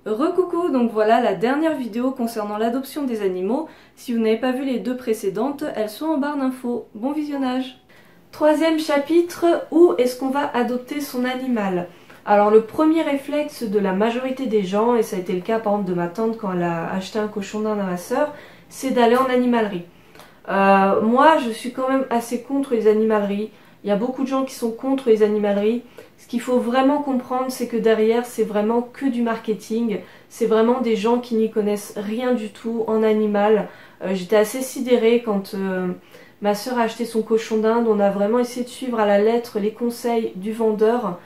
Recoucou, donc voilà la dernière vidéo concernant l'adoption des animaux. Si vous n'avez pas vu les deux précédentes, elles sont en barre d'infos. Bon visionnage. Troisième chapitre, où est-ce qu'on va adopter son animal? Alors le premier réflexe de la majorité des gens, et ça a été le cas par exemple de ma tante quand elle a acheté un cochon d'Inde à ma soeur, c'est d'aller en animalerie. Moi je suis quand même assez contre les animaleries. Il y a beaucoup de gens qui sont contre les animaleries. Ce qu'il faut vraiment comprendre, c'est que derrière, c'est vraiment que du marketing. C'est vraiment des gens qui n'y connaissent rien du tout en animal. J'étais assez sidérée quand ma soeur a acheté son cochon d'Inde. On a vraiment essayé de suivre à la lettre les conseils du vendeur.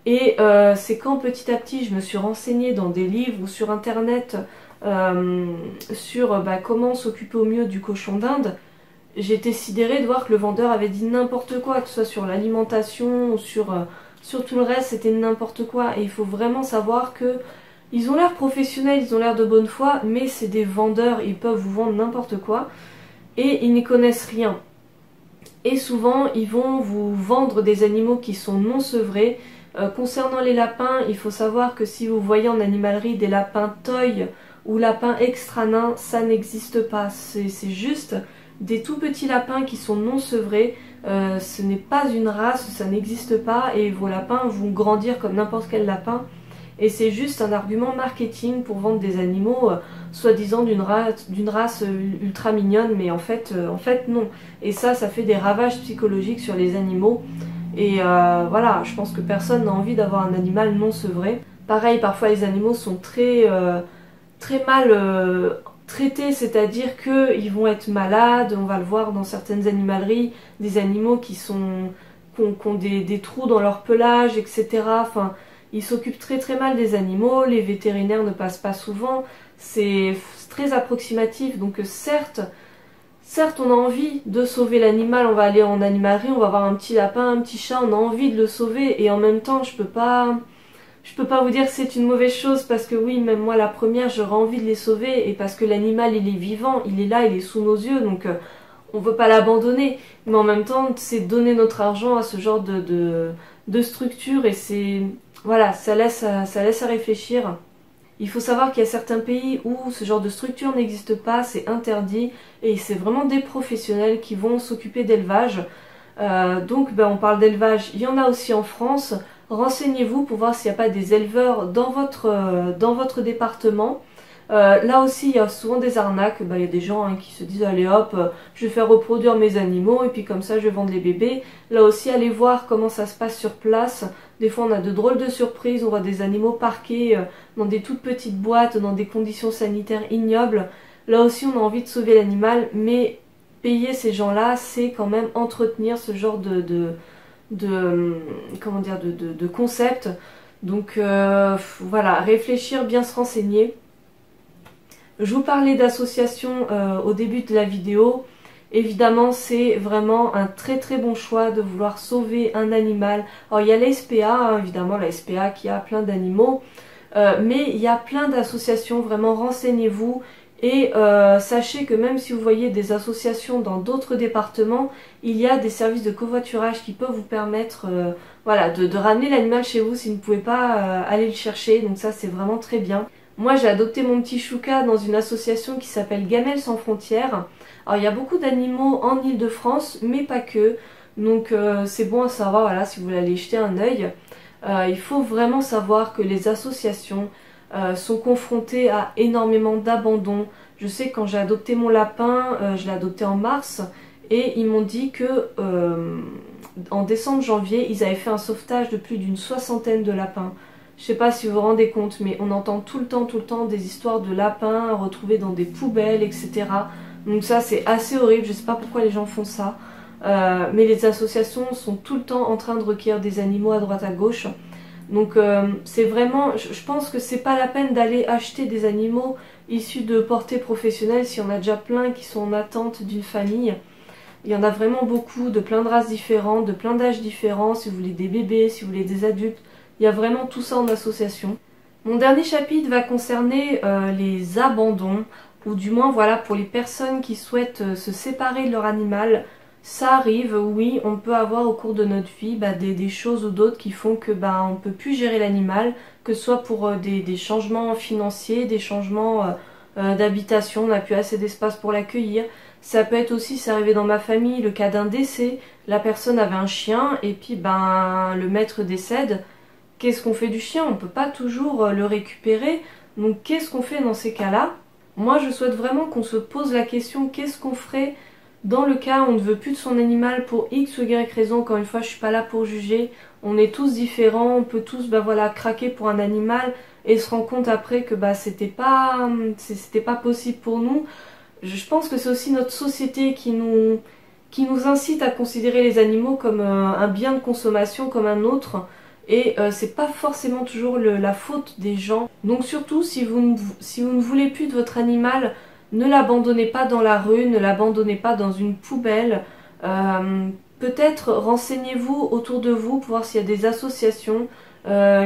Et c'est quand petit à petit, je me suis renseignée dans des livres ou sur internet sur comment s'occuper au mieux du cochon d'Inde. J'ai été sidérée de voir que le vendeur avait dit n'importe quoi, que ce soit sur l'alimentation ou sur tout le reste, c'était n'importe quoi. Et il faut vraiment savoir que ils ont l'air professionnels, ils ont l'air de bonne foi, mais c'est des vendeurs, ils peuvent vous vendre n'importe quoi et ils n'y connaissent rien. Et souvent, ils vont vous vendre des animaux qui sont non sevrés. Concernant les lapins, il faut savoir que si vous voyez en animalerie des lapins toy ou lapins extra nains, ça n'existe pas. C'est juste des tout petits lapins qui sont non sevrés. Ce n'est pas une race, ça n'existe pas et vos lapins vont grandir comme n'importe quel lapin. Et c'est juste un argument marketing pour vendre des animaux soi-disant d'une race ultra mignonne, mais en fait non. Et ça fait des ravages psychologiques sur les animaux. Et voilà, je pense que personne n'a envie d'avoir un animal non sevré. Pareil, parfois les animaux sont très mal traités, c'est-à-dire qu'ils vont être malades, on va le voir dans certaines animaleries, des animaux qui ont des trous dans leur pelage, etc. Enfin, ils s'occupent très mal des animaux, les vétérinaires ne passent pas souvent, c'est très approximatif, donc certes on a envie de sauver l'animal, on va aller en animalerie, on va voir un petit lapin, un petit chat, on a envie de le sauver, et en même temps je peux pas vous dire que c'est une mauvaise chose parce que oui, même moi la première, j'aurais envie de les sauver et parce que l'animal il est vivant, il est là, il est sous nos yeux, donc on veut pas l'abandonner. Mais en même temps, c'est donner notre argent à ce genre de structure et c'est voilà, ça laisse à réfléchir. Il faut savoir qu'il y a certains pays où ce genre de structure n'existe pas, c'est interdit et c'est vraiment des professionnels qui vont s'occuper d'élevage. Donc on parle d'élevage, il y en a aussi en France. Renseignez-vous pour voir s'il n'y a pas des éleveurs dans votre département. Là aussi, il y a souvent des arnaques. Il y a des gens qui se disent allez hop, je vais faire reproduire mes animaux et puis comme ça je vais vendre les bébés. Là aussi, allez voir comment ça se passe sur place. Des fois, on a de drôles de surprises. On voit des animaux parqués dans des toutes petites boîtes, dans des conditions sanitaires ignobles. Là aussi, on a envie de sauver l'animal, mais payer ces gens-là, c'est quand même entretenir ce genre de concept. Donc voilà, réfléchir, bien se renseigner. Je vous parlais d'association au début de la vidéo. Évidemment, c'est vraiment un très bon choix de vouloir sauver un animal. Alors il y a la SPA, évidemment la SPA qui a plein d'animaux, mais il y a plein d'associations, vraiment renseignez-vous. Et sachez que même si vous voyez des associations dans d'autres départements, il y a des services de covoiturage qui peuvent vous permettre voilà, de ramener l'animal chez vous si vous ne pouvez pas aller le chercher. Donc ça c'est vraiment très bien. Moi j'ai adopté mon petit chouka dans une association qui s'appelle Gamelles sans frontières. Alors il y a beaucoup d'animaux en Île-de-France, mais pas que. Donc c'est bon à savoir, voilà, si vous voulez aller jeter un œil. Il faut vraiment savoir que les associations sont confrontés à énormément d'abandon. Je sais que quand j'ai adopté mon lapin, je l'ai adopté en mars, et ils m'ont dit que en décembre-janvier, ils avaient fait un sauvetage de plus d'une 60aine de lapins. Je sais pas si vous vous rendez compte, mais on entend tout le temps des histoires de lapins retrouvés dans des poubelles, etc. Donc ça c'est assez horrible, je sais pas pourquoi les gens font ça. Mais les associations sont tout le temps en train de recueillir des animaux à droite à gauche. Donc c'est vraiment, je pense que c'est pas la peine d'aller acheter des animaux issus de portées professionnelles si on a déjà plein qui sont en attente d'une famille. Il y en a vraiment beaucoup, de plein de races différentes, de plein d'âges différents, si vous voulez des bébés, si vous voulez des adultes. Il y a vraiment tout ça en association. Mon dernier chapitre va concerner les abandons, ou du moins voilà pour les personnes qui souhaitent se séparer de leur animal. Ça arrive, oui, on peut avoir au cours de notre vie des choses ou d'autres qui font que on peut plus gérer l'animal, que ce soit pour des changements financiers, des changements d'habitation, on n'a plus assez d'espace pour l'accueillir. Ça peut être aussi, c'est arrivé dans ma famille, le cas d'un décès, la personne avait un chien et puis le maître décède. Qu'est-ce qu'on fait du chien? On ne peut pas toujours le récupérer, donc qu'est-ce qu'on fait dans ces cas-là? Moi je souhaite vraiment qu'on se pose la question, qu'est-ce qu'on ferait dans le cas où on ne veut plus de son animal pour X ou Y raison. Encore une fois, je suis pas là pour juger, on est tous différents, on peut tous craquer pour un animal et se rendre compte après que c'était pas possible pour nous. Je pense que c'est aussi notre société qui nous incite à considérer les animaux comme un bien de consommation comme un autre. Et c'est pas forcément toujours la faute des gens. Donc surtout, si vous ne voulez plus de votre animal, ne l'abandonnez pas dans la rue, ne l'abandonnez pas dans une poubelle. Peut-être renseignez-vous autour de vous pour voir s'il y a des associations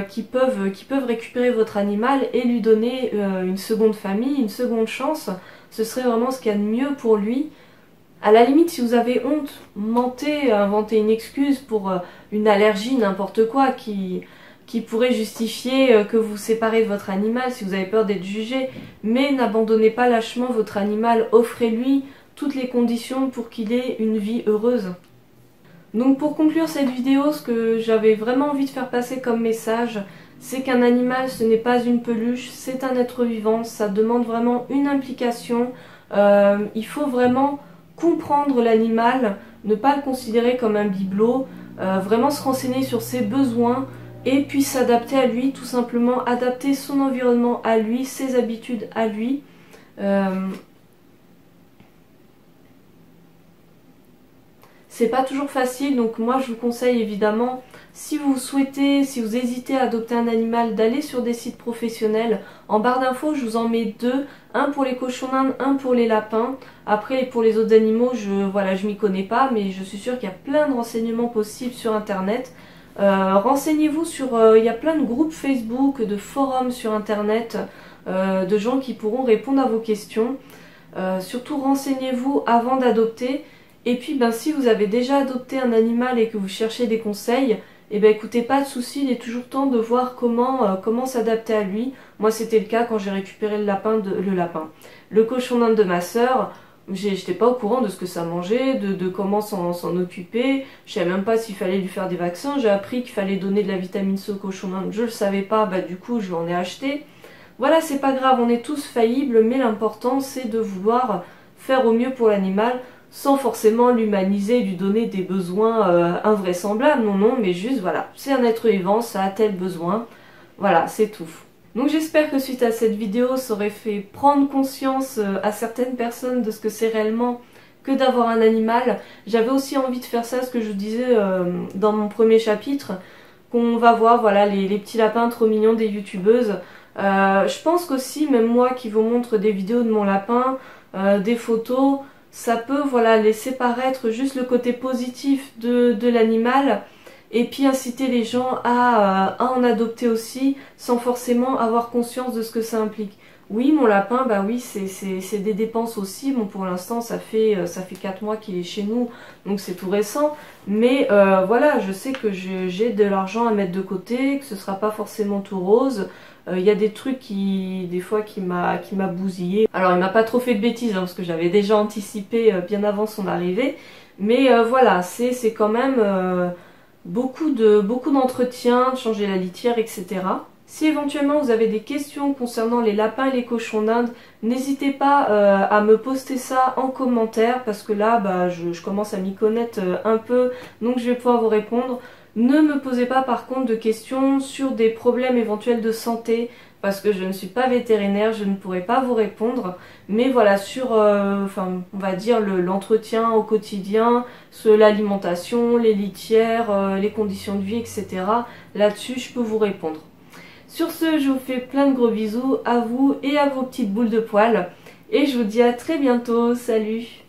qui peuvent récupérer votre animal et lui donner une seconde famille, une seconde chance. Ce serait vraiment ce qu'il y a de mieux pour lui. À la limite, si vous avez honte, mentez, inventez une excuse pour une allergie, n'importe quoi, qui pourrait justifier que vous vous séparez de votre animal si vous avez peur d'être jugé. Mais n'abandonnez pas lâchement votre animal, offrez-lui toutes les conditions pour qu'il ait une vie heureuse. Donc pour conclure cette vidéo, ce que j'avais vraiment envie de faire passer comme message, c'est qu'un animal ce n'est pas une peluche, c'est un être vivant, ça demande vraiment une implication, il faut vraiment comprendre l'animal, ne pas le considérer comme un bibelot, vraiment se renseigner sur ses besoins et puis s'adapter à lui, tout simplement adapter son environnement à lui, ses habitudes à lui. C'est pas toujours facile, donc moi je vous conseille évidemment, si vous souhaitez, si vous hésitez à adopter un animal, d'aller sur des sites professionnels. En barre d'infos, je vous en mets deux, un pour les cochons d'Inde, un pour les lapins. Après, pour les autres animaux, je m'y connais pas, mais je suis sûre qu'il y a plein de renseignements possibles sur internet. Renseignez-vous sur, il y a plein de groupes Facebook, de forums sur internet, de gens qui pourront répondre à vos questions. Surtout renseignez-vous avant d'adopter. Et puis si vous avez déjà adopté un animal et que vous cherchez des conseils, écoutez, pas de souci, il est toujours temps de voir comment s'adapter à lui. Moi c'était le cas quand j'ai récupéré le cochon d'Inde de ma sœur. J'étais pas au courant de ce que ça mangeait, de comment s'en occuper. Je savais même pas s'il fallait lui faire des vaccins. J'ai appris qu'il fallait donner de la vitamine C au cochon d'Inde. Je le savais pas, du coup je l'en ai acheté. Voilà, c'est pas grave, on est tous faillibles, mais l'important c'est de vouloir faire au mieux pour l'animal, sans forcément l'humaniser, lui donner des besoins invraisemblables. Non, mais juste voilà, c'est un être vivant, ça a tel besoin. Voilà, c'est tout. Donc j'espère que suite à cette vidéo, ça aurait fait prendre conscience à certaines personnes de ce que c'est réellement que d'avoir un animal. J'avais aussi envie de faire ça, ce que je vous disais dans mon premier chapitre, qu'on va voir, voilà, les petits lapins trop mignons des youtubeuses. Je pense qu'aussi, même moi qui vous montre des vidéos de mon lapin, des photos, ça peut laisser paraître juste le côté positif de l'animal et puis inciter les gens à en adopter aussi sans forcément avoir conscience de ce que ça implique. Oui, mon lapin, oui, c'est des dépenses aussi. Bon, pour l'instant, ça fait 4 mois qu'il est chez nous, donc c'est tout récent. Mais voilà, je sais que j'ai de l'argent à mettre de côté, que ce sera pas forcément tout rose. Il y a des trucs des fois qui m'a bousillé. Alors il m'a pas trop fait de bêtises parce que j'avais déjà anticipé bien avant son arrivée. Mais voilà, c'est quand même beaucoup d'entretien, de changer la litière, etc. Si éventuellement vous avez des questions concernant les lapins et les cochons d'Inde, n'hésitez pas à me poster ça en commentaire parce que là je commence à m'y connaître un peu, donc je vais pouvoir vous répondre. Ne me posez pas par contre de questions sur des problèmes éventuels de santé parce que je ne suis pas vétérinaire, je ne pourrai pas vous répondre. Mais voilà, sur on va dire l'entretien au quotidien, sur l'alimentation, les litières, les conditions de vie, etc. Là-dessus, je peux vous répondre. Sur ce, je vous fais plein de gros bisous à vous et à vos petites boules de poils. Et je vous dis à très bientôt. Salut!